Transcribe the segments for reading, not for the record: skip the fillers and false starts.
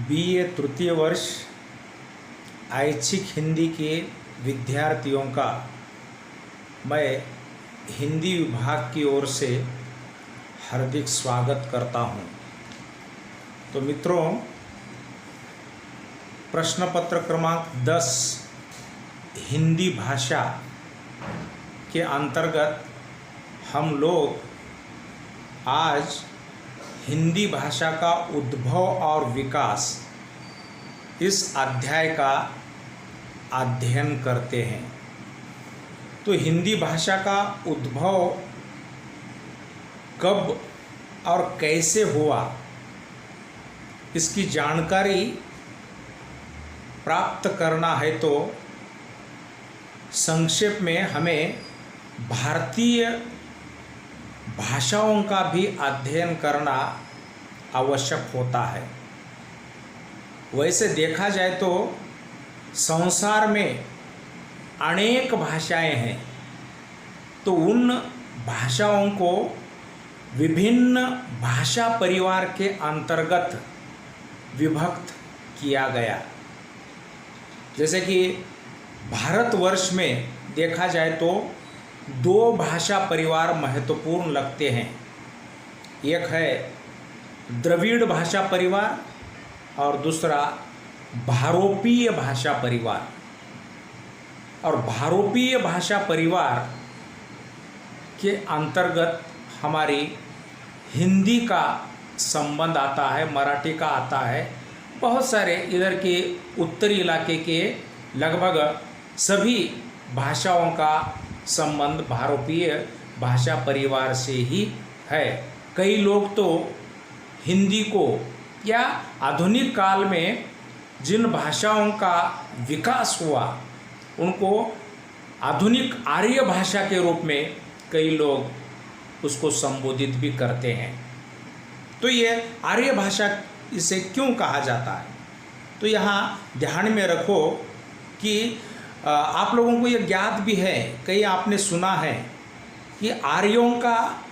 BA तृतीय वर्ष ऐच्छिक हिंदी के विद्यार्थियों का मैं हिंदी विभाग की ओर से हार्दिक स्वागत करता हूं। तो मित्रों, प्रश्न पत्र क्रमांक 10 हिंदी भाषा के अंतर्गत हम लोग आज हिंदी भाषा का उद्भव और विकास इस अध्याय का अध्ययन करते हैं। तो हिंदी भाषा का उद्भव कब और कैसे हुआ, इसकी जानकारी प्राप्त करना है तो संक्षेप में हमें भारतीय भाषाओं का भी अध्ययन करना आवश्यक होता है। वैसे देखा जाए तो संसार में अनेक भाषाएं हैं, तो उन भाषाओं को विभिन्न भाषा परिवार के अंतर्गत विभक्त किया गया। जैसे कि भारतवर्ष में देखा जाए तो दो भाषा परिवार महत्वपूर्ण लगते हैं। एक है द्रविड़ भाषा परिवार और दूसरा भारोपीय भाषा परिवार। और भारोपीय भाषा परिवार के अंतर्गत हमारी हिंदी का संबंध आता है, मराठी का आता है। बहुत सारे इधर के उत्तरी इलाके के लगभग सभी भाषाओं का संबंध भारोपीय भाषा परिवार से ही है। कई लोग तो हिंदी को या आधुनिक काल में जिन भाषाओं का विकास हुआ उनको आधुनिक आर्य भाषा के रूप में कई लोग उसको संबोधित भी करते हैं। तो ये आर्य भाषा इसे क्यों कहा जाता है, तो यहाँ ध्यान में रखो कि आप लोगों को ये ज्ञात भी है, कई आपने सुना है कि आर्यों का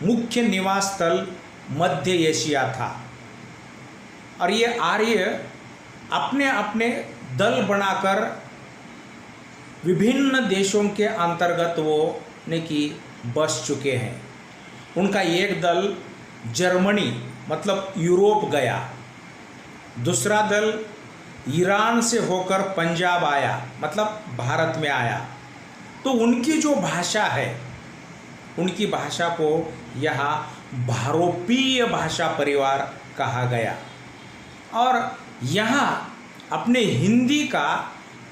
मुख्य निवास स्थल मध्य एशिया था और ये आर्य अपने अपने दल बनाकर विभिन्न देशों के अंतर्गत वो ने की बस चुके हैं। उनका एक दल जर्मनी मतलब यूरोप गया, दूसरा दल ईरान से होकर पंजाब आया मतलब भारत में आया। तो उनकी जो भाषा है, उनकी भाषा को यहाँ भारोपीय भाषा परिवार कहा गया। और यहाँ अपने हिंदी का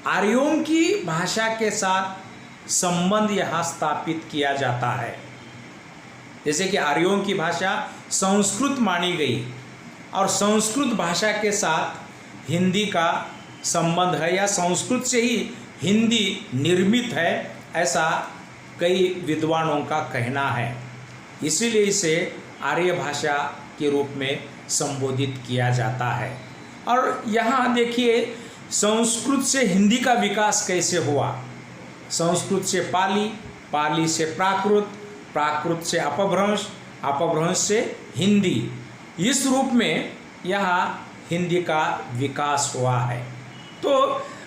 आर्यों की भाषा के साथ संबंध यहाँ स्थापित किया जाता है। जैसे कि आर्यों की भाषा संस्कृत मानी गई और संस्कृत भाषा के साथ हिंदी का संबंध है या संस्कृत से ही हिंदी निर्मित है, ऐसा कई विद्वानों का कहना है। इसीलिए इसे आर्य भाषा के रूप में संबोधित किया जाता है। और यहाँ देखिए संस्कृत से हिंदी का विकास कैसे हुआ। संस्कृत से पाली, पाली से प्राकृत, प्राकृत से अपभ्रंश, अपभ्रंश से हिंदी, इस रूप में यहाँ हिंदी का विकास हुआ है। तो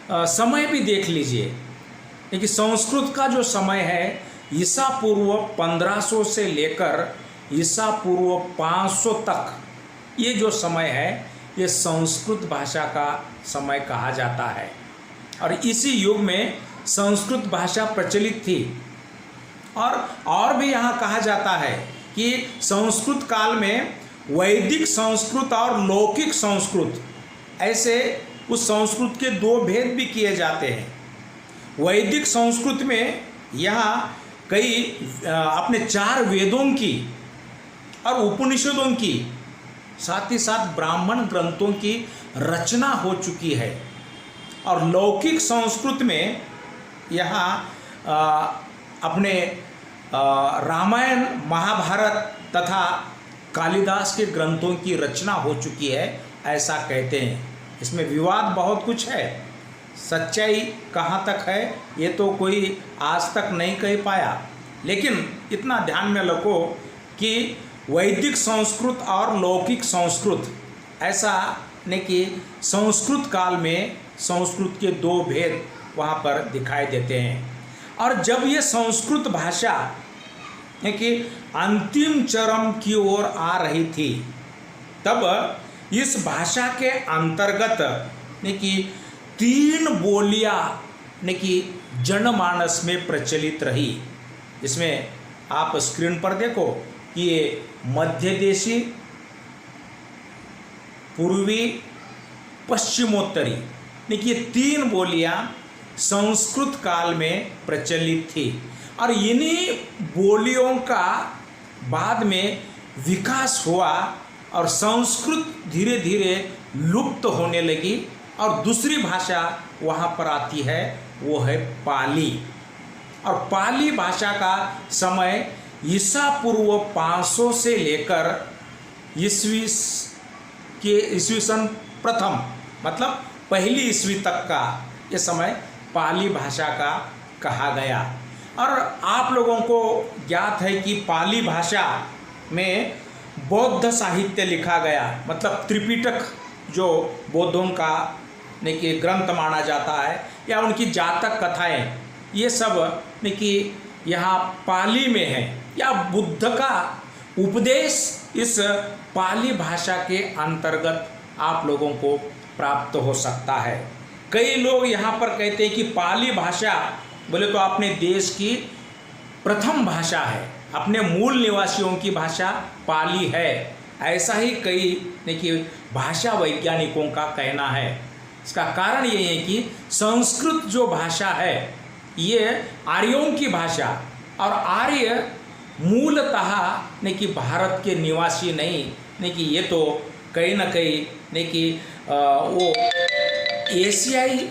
समय भी देख लीजिए, क्योंकि संस्कृत का जो समय है ईसा पूर्व 1500 से लेकर ईसा पूर्व 500 तक, ये जो समय है ये संस्कृत भाषा का समय कहा जाता है। और इसी युग में संस्कृत भाषा प्रचलित थी। और भी यहाँ कहा जाता है कि संस्कृत काल में वैदिक संस्कृत और लौकिक संस्कृत, ऐसे उस संस्कृत के दो भेद भी किए जाते हैं। वैदिक संस्कृत में यहाँ कई अपने 4 वेदों की और उपनिषदों की, साथ ही साथ ब्राह्मण ग्रंथों की रचना हो चुकी है। और लौकिक संस्कृत में यहाँ अपने रामायण, महाभारत तथा कालिदास के ग्रंथों की रचना हो चुकी है, ऐसा कहते हैं। इसमें विवाद बहुत कुछ है, सच्चाई कहाँ तक है ये तो कोई आज तक नहीं कह पाया। लेकिन इतना ध्यान में रखो कि वैदिक संस्कृत और लौकिक संस्कृत ऐसा ने कि संस्कृत काल में संस्कृत के दो भेद वहाँ पर दिखाई देते हैं। और जब ये संस्कृत भाषा है कि अंतिम चरम की ओर आ रही थी, तब इस भाषा के अंतर्गत ने कि 3 बोलियां ने कि जनमानस में प्रचलित रही। इसमें आप स्क्रीन पर देखो कि ये मध्य देशी, पूर्वी, पश्चिमोत्तरी ने कि 3 बोलियां संस्कृत काल में प्रचलित थी। और इन्हीं बोलियों का बाद में विकास हुआ और संस्कृत धीरे धीरे लुप्त होने लगी और दूसरी भाषा वहाँ पर आती है, वो है पाली। और पाली भाषा का समय ईसा पूर्व 500 से लेकर ईसवी सन प्रथम मतलब पहली ईस्वी तक का ये समय पाली भाषा का कहा गया। और आप लोगों को ज्ञात है कि पाली भाषा में बौद्ध साहित्य लिखा गया, मतलब त्रिपिटक जो बौद्धों का ने कि ग्रंथ माना जाता है, या उनकी जातक कथाएं, ये सब ने कि यहाँ पाली में है, या बुद्ध का उपदेश इस पाली भाषा के अंतर्गत आप लोगों को प्राप्त हो सकता है। कई लोग यहाँ पर कहते हैं कि पाली भाषा बोले तो अपने देश की प्रथम भाषा है, अपने मूल निवासियों की भाषा पाली है। ऐसा ही कई देखिए भाषा वैज्ञानिकों का कहना है। इसका कारण ये है कि संस्कृत जो भाषा है ये आर्यों की भाषा, और आर्य मूलतः ने कि भारत के निवासी नहीं, ने कि ये तो कहीं ना कहीं ने कि वो एशियाई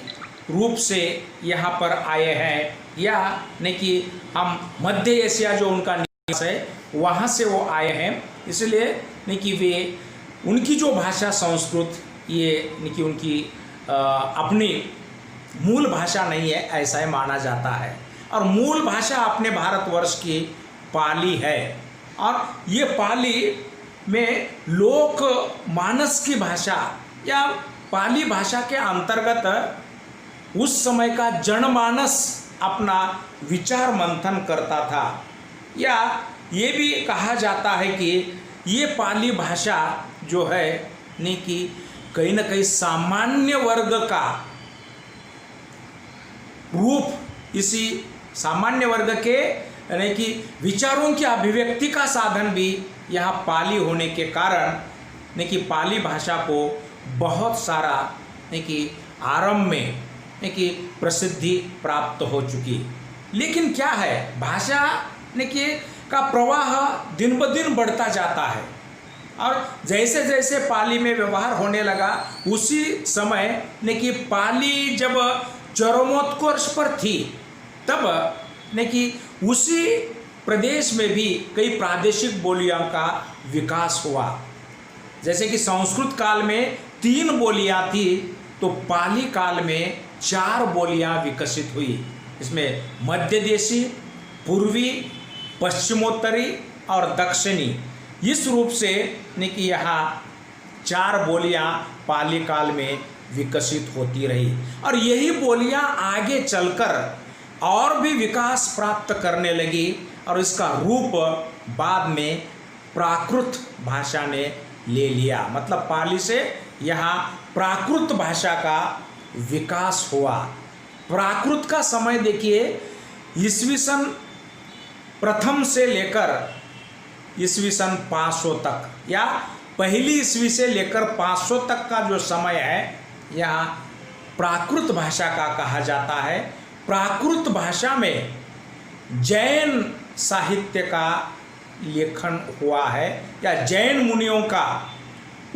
रूप से यहाँ पर आए हैं, या ने कि हम मध्य एशिया जो उनका निवास है वहाँ से वो आए हैं। इसलिए ने कि वे उनकी जो भाषा संस्कृत ये ने कि उनकी अपनी मूल भाषा नहीं है, ऐसा ही माना जाता है। और मूल भाषा अपने भारतवर्ष की पाली है। और ये पाली में लोक मानस की भाषा या पाली भाषा के अंतर्गत उस समय का जनमानस अपना विचार मंथन करता था। या ये भी कहा जाता है कि ये पाली भाषा जो है ने कि कहीं ना कहीं सामान्य वर्ग का रूप, इसी सामान्य वर्ग के यानी कि विचारों की अभिव्यक्ति का साधन भी यहाँ पाली होने के कारण ने कि पाली भाषा को बहुत सारा ने कि आरंभ में ने कि प्रसिद्धि प्राप्त हो चुकी। लेकिन क्या है, भाषा ने कि का प्रवाह दिन ब दिन बढ़ता जाता है, और जैसे जैसे पाली में व्यवहार होने लगा उसी समय ने कि पाली जब चरमोत्कर्ष पर थी तब ने कि उसी प्रदेश में भी कई प्रादेशिक बोलियों का विकास हुआ। जैसे कि संस्कृत काल में 3 बोलियां थी, तो पाली काल में 4 बोलियां विकसित हुई। इसमें मध्य देशी, पूर्वी, पश्चिमोत्तरी और दक्षिणी, इस रूप से ने कि यहाँ 4 बोलियां पाली काल में विकसित होती रही। और यही बोलियां आगे चलकर और भी विकास प्राप्त करने लगी, और इसका रूप बाद में प्राकृत भाषा ने ले लिया। मतलब पाली से यहाँ प्राकृत भाषा का विकास हुआ। प्राकृत का समय देखिए ईस्वी सन प्रथम से लेकर ईस्वी सन 500 तक, या पहली ईस्वी से लेकर 500 तक का जो समय है यहाँ प्राकृत भाषा का कहा जाता है। प्राकृत भाषा में जैन साहित्य का लेखन हुआ है, या जैन मुनियों का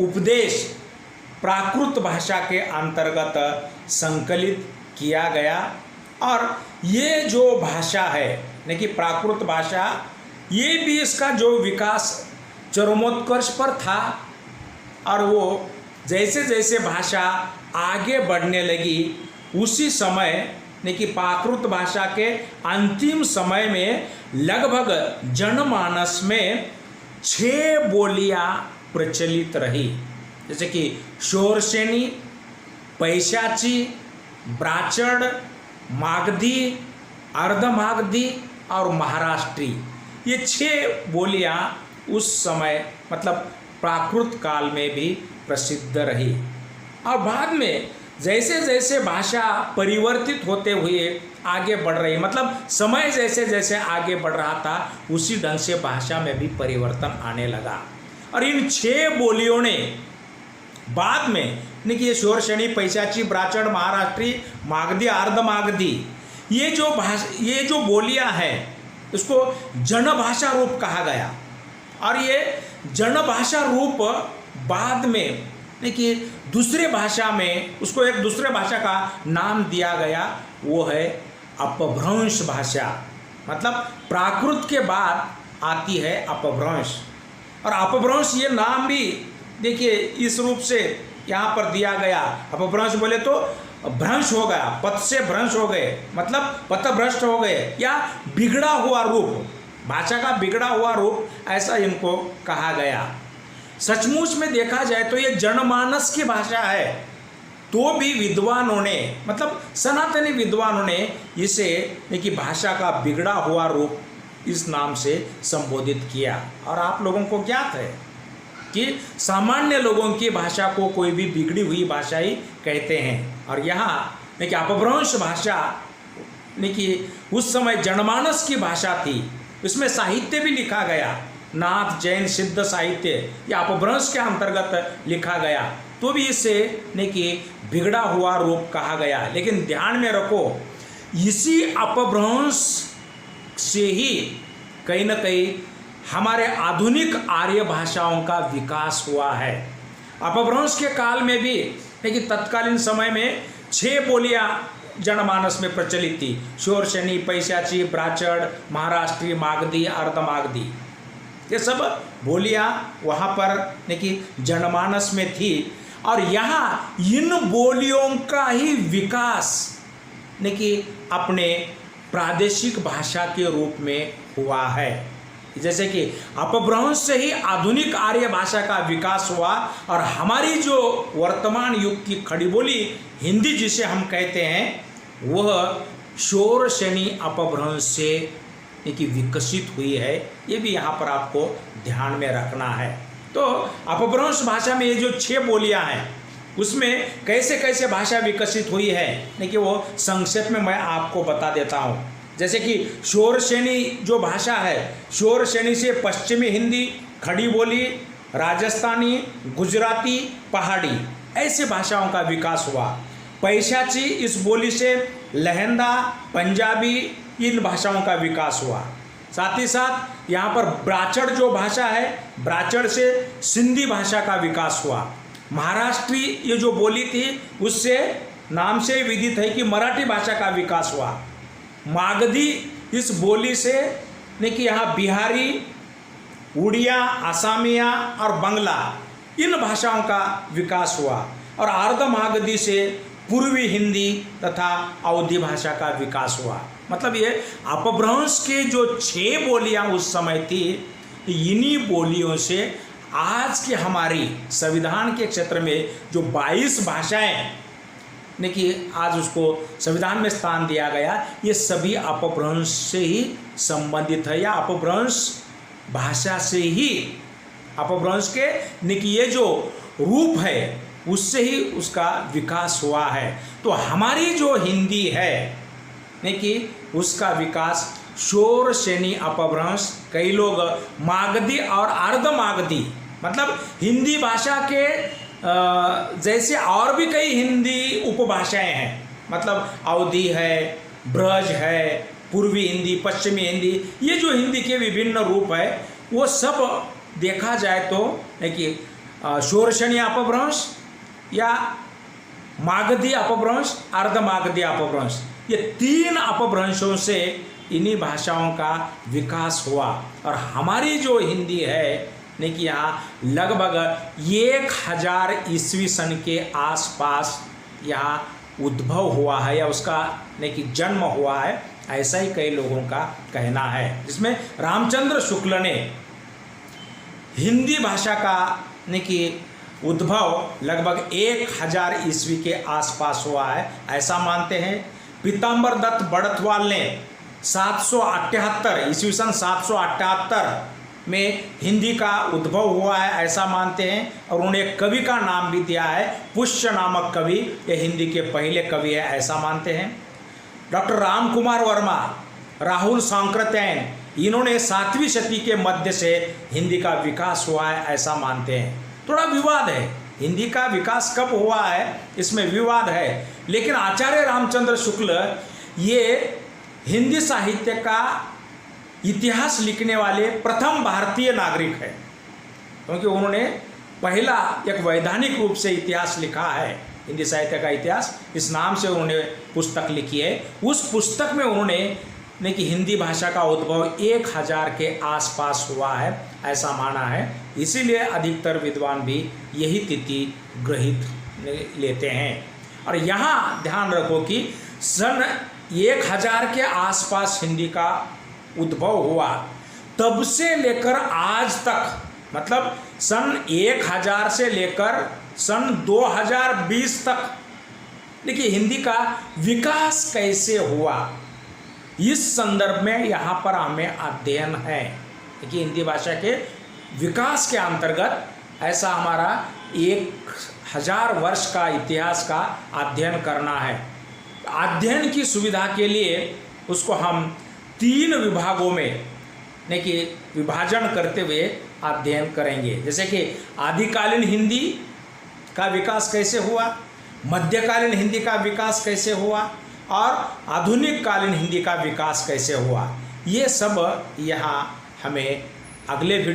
उपदेश प्राकृत भाषा के अंतर्गत संकलित किया गया। और ये जो भाषा है यानी कि प्राकृत भाषा, ये भी इसका जो विकास चरमोत्कर्ष पर था, और वो जैसे जैसे भाषा आगे बढ़ने लगी उसी समय ने कि प्राकृत भाषा के अंतिम समय में लगभग जनमानस में 6 बोलियां प्रचलित रही। जैसे कि शोरसेनी, पैशाची, ब्राचड़, मागधी, अर्धमागधी और महाराष्ट्री, ये 6 बोलियां उस समय मतलब प्राकृत काल में भी प्रसिद्ध रही। और बाद में जैसे जैसे भाषा परिवर्तित होते हुए आगे बढ़ रही, मतलब समय जैसे जैसे आगे बढ़ रहा था उसी ढंग से भाषा में भी परिवर्तन आने लगा। और इन 6 बोलियों ने बाद में देखिए शोरसेनी, पैशाची, ब्राचड़, महाराष्ट्री, मागधी, अर्धमागधी, ये जो बोलियां हैं इसको जनभाषा रूप कहा गया। और ये जनभाषा रूप बाद में देखिए दूसरे भाषा में उसको एक दूसरे भाषा का नाम दिया गया, वो है अपभ्रंश भाषा। मतलब प्राकृत के बाद आती है अपभ्रंश। और अपभ्रंश ये नाम भी देखिए इस रूप से यहाँ पर दिया गया। अपभ्रंश बोले तो भ्रंश हो गया, पथ से भ्रंश हो गए, मतलब पथभ्रष्ट हो गए या बिगड़ा हुआ रूप, भाषा का बिगड़ा हुआ रूप, ऐसा इनको कहा गया। सचमुच में देखा जाए तो ये जनमानस की भाषा है, तो भी विद्वानों ने मतलब सनातनी विद्वानों ने इसे कि भाषा का बिगड़ा हुआ रूप इस नाम से संबोधित किया। और आप लोगों को ज्ञात है कि सामान्य लोगों की भाषा को कोई भी बिगड़ी हुई भाषा ही कहते हैं। और यहाँ देखिए अपभ्रंश भाषा देखिए उस समय जनमानस की भाषा थी, इसमें साहित्य भी लिखा गया, नाथ जैन सिद्ध साहित्य या अपभ्रंश के अंतर्गत लिखा गया, तो भी इसे देखिए बिगड़ा हुआ रूप कहा गया। लेकिन ध्यान में रखो इसी अपभ्रंश से ही कहीं न कहीं हमारे आधुनिक आर्य भाषाओं का विकास हुआ है। अपभ्रंश के काल में भी देखिए तत्कालीन समय में 6 बोलियां जनमानस में प्रचलित थी, शोरसेनी, पैशाची, ब्राचड़, महाराष्ट्री, मागधी, अर्धमागधी, ये सब बोलियां वहाँ पर देखिए जनमानस में थी। और यहाँ इन बोलियों का ही विकास देखिए अपने प्रादेशिक भाषा के रूप में हुआ है। जैसे कि अपभ्रंश से ही आधुनिक आर्य भाषा का विकास हुआ और हमारी जो वर्तमान युग की खड़ी बोली हिंदी जिसे हम कहते हैं वह शोरसेनी अपभ्रंश से कि विकसित हुई है। ये भी यहाँ पर आपको ध्यान में रखना है। तो अपभ्रंश भाषा में ये जो 6 बोलियां हैं उसमें कैसे कैसे भाषा विकसित हुई है देखिए वो संक्षेप में मैं आपको बता देता हूँ। जैसे कि शोरसेनी जो भाषा है, शोरसेनी से पश्चिमी हिंदी, खड़ी बोली, राजस्थानी, गुजराती, पहाड़ी ऐसे भाषाओं का विकास हुआ। पैशाची इस बोली से लहंदा, पंजाबी इन भाषाओं का विकास हुआ। साथ ही साथ यहाँ पर ब्राचड़ जो भाषा है, ब्राचड़ से सिंधी भाषा का विकास हुआ। महाराष्ट्री ये जो बोली थी उससे नाम से विदित है कि मराठी भाषा का विकास हुआ। मागधी इस बोली से देखिए यहाँ बिहारी, उड़िया, आसामिया और बंगला इन भाषाओं का विकास हुआ। और अर्धमागधी से पूर्वी हिंदी तथा अवधी भाषा का विकास हुआ। मतलब ये अपभ्रंश के जो 6 बोलियां उस समय थी, इन्हीं बोलियों से आज के हमारी संविधान के क्षेत्र में जो 22 भाषाएं देखिए आज उसको संविधान में स्थान दिया गया, ये सभी अपभ्रंश से ही संबंधित है या अपभ्रंश भाषा से ही, अपभ्रंश के देखिए ये जो रूप है उससे ही उसका विकास हुआ है। तो हमारी जो हिंदी है देखिए उसका विकास शोरसेनी अपभ्रंश, कई लोग मागधी और अर्धमागधी मतलब हिंदी भाषा के जैसे और भी कई हिंदी उपभाषाएं हैं, मतलब अवधी है, ब्रज है, पूर्वी हिंदी, पश्चिमी हिंदी, ये जो हिंदी के विभिन्न रूप है वो सब देखा जाए तो देखिए शोरसेनी अपभ्रंश या मागधी अपभ्रंश, अर्धमागधी अपभ्रंश, ये 3 अपभ्रंशों से इन्हीं भाषाओं का विकास हुआ। और हमारी जो हिंदी है देखिए यहाँ लगभग 1000 ईस्वी सन के आसपास यहाँ उद्भव हुआ है या उसका देखिए जन्म हुआ है, ऐसा ही कई लोगों का कहना है। जिसमें रामचंद्र शुक्ल ने हिंदी भाषा का देखिए उद्भव लगभग 1000 ईस्वी के आसपास हुआ है, ऐसा मानते हैं। पीताम्बर दत्त बड़थवाल ने 778 ईस्वी सन 778 में हिंदी का उद्भव हुआ है, ऐसा मानते हैं। और उन्हें एक कवि का नाम भी दिया है, पुष्य नामक कवि, ये हिंदी के पहले कवि है, ऐसा मानते हैं। डॉक्टर राम कुमार वर्मा, राहुल सांकृत्यायन, इन्होंने 7वीं शती के मध्य से हिंदी का विकास हुआ है, ऐसा मानते हैं। थोड़ा विवाद है, हिंदी का विकास कब हुआ है इसमें विवाद है, लेकिन आचार्य रामचंद्र शुक्ल ये हिंदी साहित्य का इतिहास लिखने वाले प्रथम भारतीय नागरिक है, क्योंकि उन्होंने पहला एक वैधानिक रूप से इतिहास लिखा है, हिंदी साहित्य का इतिहास, इस नाम से उन्होंने पुस्तक लिखी है। उस पुस्तक में उन्होंने ने कि हिंदी भाषा का उद्भव 1000 के आसपास हुआ है, ऐसा माना है। इसीलिए अधिकतर विद्वान भी यही तिथि ग्रहित लेते हैं। और यहाँ ध्यान रखो कि सन 1000 के आसपास हिंदी का उद्भव हुआ, तब से लेकर आज तक, मतलब सन 1000 से लेकर सन 2020 तक, देखिए हिंदी का विकास कैसे हुआ, इस संदर्भ में यहाँ पर हमें अध्ययन है। देखिए हिंदी भाषा के विकास के अंतर्गत ऐसा हमारा 1000 वर्ष का इतिहास का अध्ययन करना है। अध्ययन की सुविधा के लिए उसको हम 3 विभागों में कि विभाजन करते हुए अध्ययन करेंगे। जैसे कि आदिकालीन हिंदी का विकास कैसे हुआ, मध्यकालीन हिंदी का विकास कैसे हुआ और आधुनिक कालीन हिंदी का विकास कैसे हुआ, ये सब यहाँ हमें अगले वीडियो